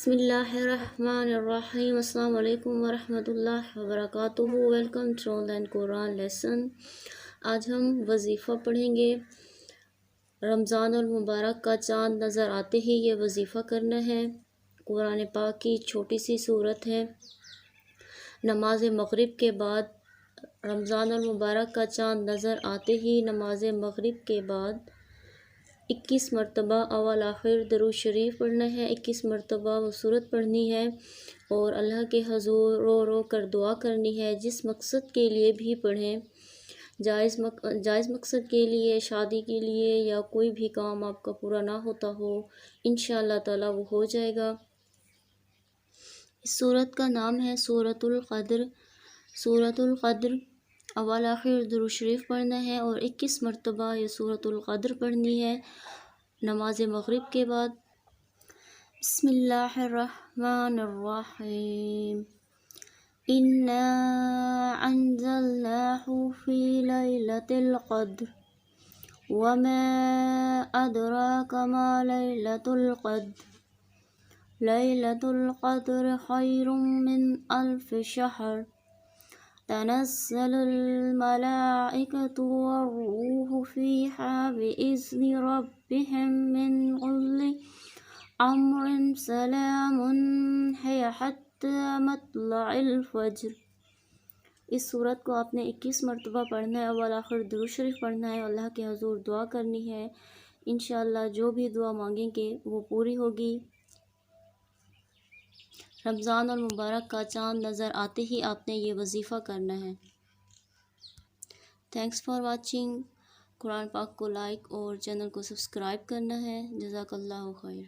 بسم اللہ الرحمن الرحیم۔ السلام علیکم ورحمۃ اللہ وبرکاتہ۔ Welcome to online Quran lesson. آج ہم وظیفہ پڑھیں گے۔ رمضان المبارک کا چاند نظر آتے ہی یہ وظیفہ کرنا ہے۔ قرآن پاک کی چھوٹی سی سورت ہے۔ نماز مغرب کے بعد رمضان المبارک کا چاند نظر آتے ہی نماز مغرب کے بعد 21 مرتبہ اول آخر درود شریف پڑھنا ہے۔ 21 مرتبہ وہ سورت پڑھنی ہے اور اللہ کے حضور رو رو کر دعا کرنی ہے۔ جس مقصد کے لیے بھی پڑھیں، جائز مقصد کے لیے، شادی کے لیے یا کوئی بھی کام آپ کا پورا نہ ہوتا ہو، انشاءاللہ تعالی وہ ہو جائے گا۔ اس سورت کا نام ہے سورۃ القدر۔ سورۃ القدر اول آخر درود شریف پڑھنا ہے اور 21 مرتبہ یہ سورۃ القدر پڑھنی ہے نماز مغرب کے بعد۔ بسم اللہ الرحمن الرحیم۔ انا انزلناہ فی لیلۃ القدر وما ادراک ما لیلۃ القدر لیلۃ القدر خیر من الف شہر تنزل الملائکۃ والروح فیہا بإذن ربہم من کل امر سلام ہی حتی مطلع الفجر۔ اس سورت کو آپ نے 21 مرتبہ پڑھنا ہے، اول آخر درود شریف پڑھنا ہے، اللہ کے حضور دعا کرنی ہے۔ انشاءاللہ جو بھی دعا مانگیں گے وہ پوری ہوگی۔ رمضان المبارک کا چاند نظر آتے ہی آپ نے یہ وظیفہ کرنا ہے۔ Thanks for watching. قرآن پاک کو لائک اور چینل کو سبسکرائب کرنا ہے۔ جزاک اللہ خیر۔